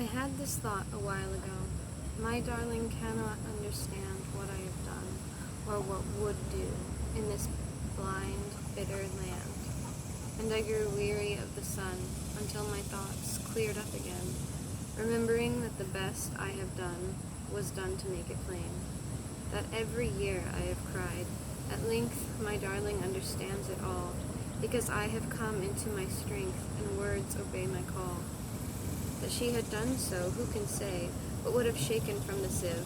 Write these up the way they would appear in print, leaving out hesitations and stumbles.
had this thought a while ago. My darling cannot understand what I have done, or what would do, in this blind, bitter land. And I grew weary of the sun, until my thoughts cleared up again, remembering that the best I have done was done to make it plain. That every year I have cried, at length my darling understands it all, because I have come into my strength, and words obey my call. That she had done so, who can say, but would have shaken from the sieve.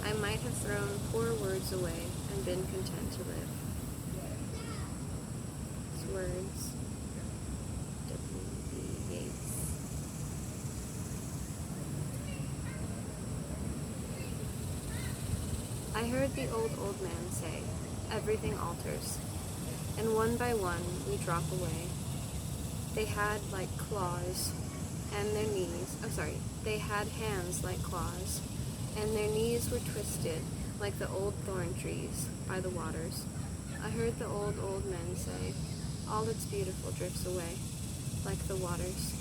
I might have thrown poor words away, and been content to live. These words, WB Yeats. I heard the old man say, everything alters, and one by one we drop away. They had like claws, and their knees, they had hands like claws, and their knees were twisted like the old thorn trees by the waters. I heard the old men say, all that's beautiful drifts away, like the waters.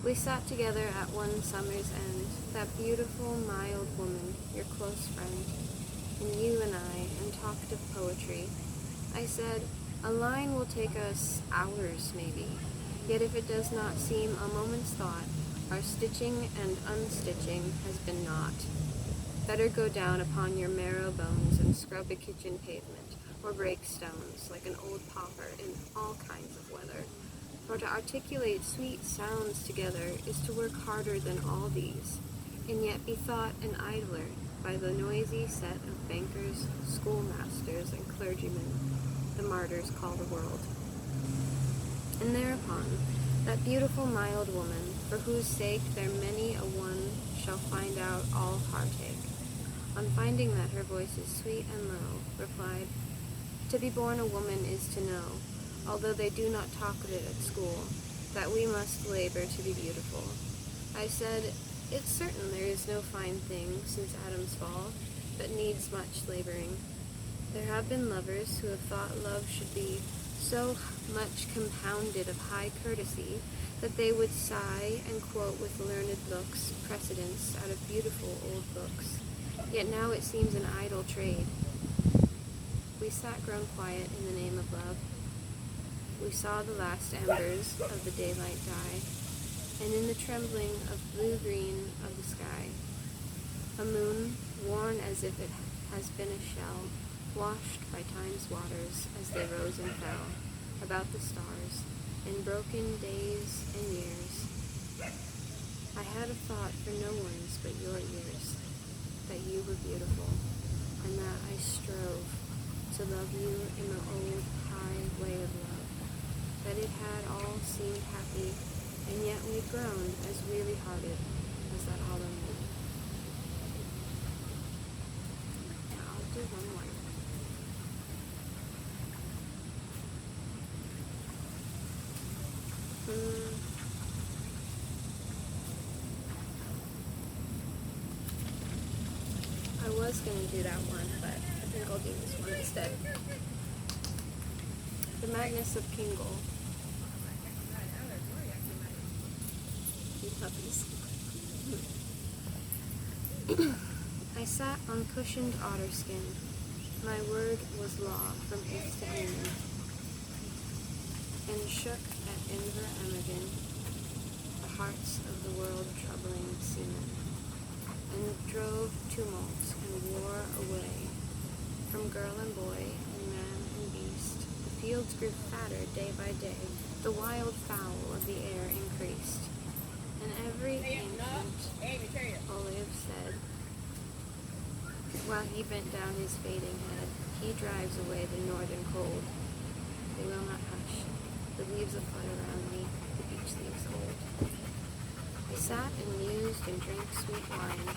We sat together at one summer's end, that beautiful, mild woman, your close friend, and you and I, and talked of poetry. I said, a line will take us hours, maybe, yet if it does not seem a moment's thought, our stitching and unstitching has been naught. Better go down upon your marrow bones and scrub a kitchen pavement, or break stones like an old pauper in all kinds of weather. For to articulate sweet sounds together is to work harder than all these, and yet be thought an idler by the noisy set of bankers, schoolmasters, and clergymen the martyrs call the world. And thereupon, that beautiful mild woman, for whose sake there many a one shall find out all heartache, on finding that her voice is sweet and low, replied, to be born a woman is to know, although they do not talk of it at school, that we must labor to be beautiful. I said, it's certain there is no fine thing since Adam's fall, but needs much laboring. There have been lovers who have thought love should be so much compounded of high courtesy that they would sigh and quote with learned looks precedents out of beautiful old books. Yet now it seems an idle trade. We sat grown quiet in the name of love. We saw the last embers of the daylight die, and in the trembling of blue-green of the sky, a moon, worn as if it has been a shell, washed by time's waters as they rose and fell about the stars in broken days and years. I had a thought for no one's but your ears, that you were beautiful, and that I strove to love you in the old high way of love. That it had all seemed happy, and yet we'd grown as weary-hearted as that autumn moon. Now I'll do one more. I was going to do that one, but I think I'll do this one instead. The Madness of King Goll. Puppies. I sat on cushioned otter skin. My word was law from east to England, and shook at Inver Emigen the hearts of the world troubling seamen, and drove tumults and war away from girl and boy and man and beast. The fields grew fatter day by day, the wild fowl of the air increased. And every ancient olive said, while he bent down his fading head, he drives away the northern cold. They will not hush, the leaves aflutter around me, the beech leaves hold. I sat and mused and drank sweet wine.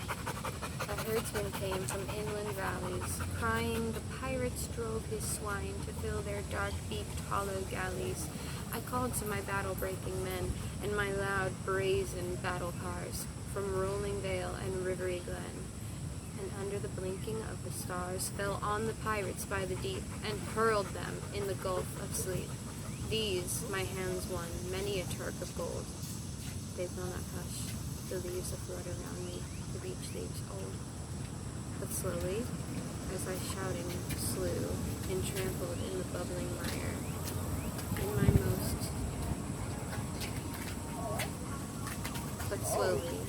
A herdsman came from inland valleys, crying the pirates drove his swine to fill their dark-beaked hollow galleys. I called to my battle-breaking men and my loud brazen battle cars from rolling vale and rivery glen. and under the blinking of the stars fell on the pirates by the deep, and hurled them in the gulf of sleep. These my hands won, many a Turk of gold. They will not hush, the leaves afloat around me, the beach leaves old. But slowly, as I shouting slew, and trampled in the bubbling mire, in my most, but slowly,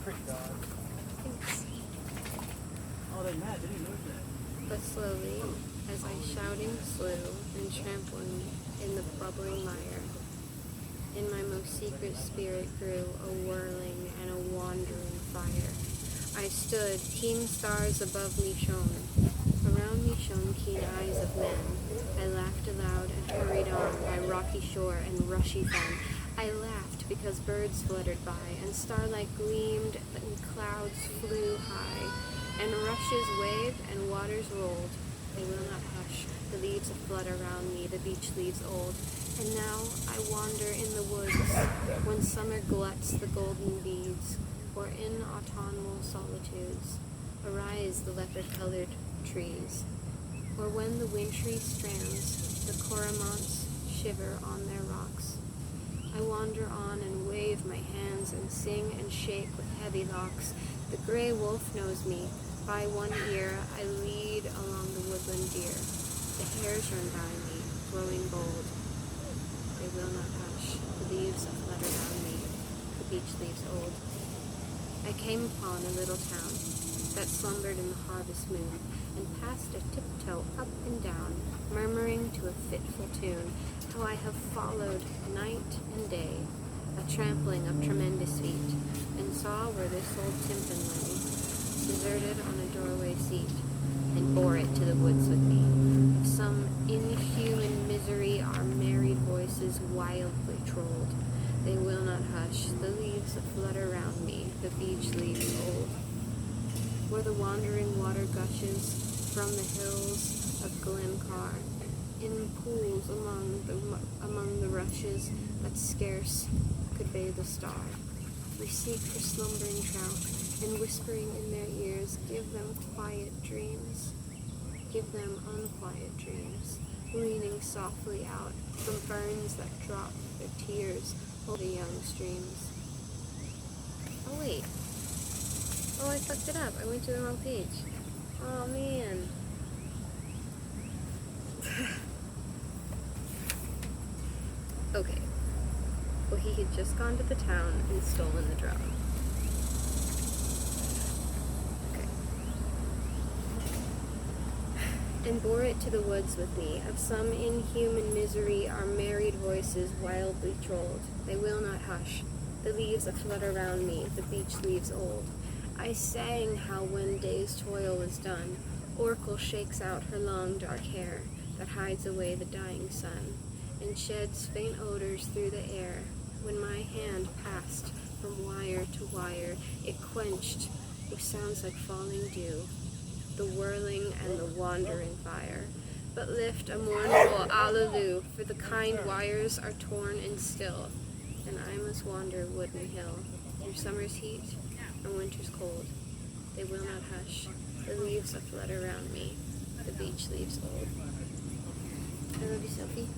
Pretty dog. thanks. Oh, they're mad. They didn't know that. But slowly, as I shouting slew, and trampling in the bubbling mire, in my most secret spirit grew a whirling and a wandering fire. I stood, keen stars above me shone. Around me shone keen eyes of men. I laughed aloud and hurried on by rocky shore and rushy fen. I laughed because birds fluttered by, and starlight gleamed, and clouds flew high, and rushes waved and waters rolled. They will not hush, the leaves flutter round me, the beach leaves old. And now I wander in the woods, when summer gluts the golden beads, or in autumnal solitudes arise the leopard-colored trees, or when the wintry strands, the cormorants, shiver on their rocks. I wander on and wave my hands and sing and shake with heavy locks. The gray wolf knows me. By one ear I lead along the woodland deer. The hares run by me, growing bold. They will not hush, the leaves flutter round me, the beach leaves old. I came upon a little town that slumbered in the harvest moon, and passed a tiptoe up and down, murmuring to a fitful tune, how I have followed night and day, a trampling of tremendous feet, and saw where this old tympan lay, deserted on a doorway seat, and bore it to the woods with me. Of some inhuman misery our married voices wildly trolled. They will not hush, the leaves flutter round me, the beach leaves old. Where the wandering water gushes from the hills of Glencar, in pools among the rushes that scarce could bathe a star. We seek for slumbering trout, and whispering in their ears, give them quiet dreams. Give them unquiet dreams, leaning softly out from ferns that drop their tears over the young streams. Oh wait. Oh, I fucked it up. I went to the wrong page. Oh man. Okay. Well, he had just gone to the town and stolen the drum. Okay. And bore it to the woods with me. Of some inhuman misery our married voices wildly trolled. They will not hush. The leaves flutter round me, the beach leaves old. I sang how when day's toil was done, Oracle shakes out her long dark hair that hides away the dying sun, and sheds faint odors through the air. When my hand passed from wire to wire, it quenched with sounds like falling dew, the whirling and the wandering fire. But lift a mournful alleluia, for the kind wires are torn and still, and I must wander wood and hill, through summer's heat and winter's cold. They will not hush, the leaves flutter round me, the beach leaves old. I love you, Sophie.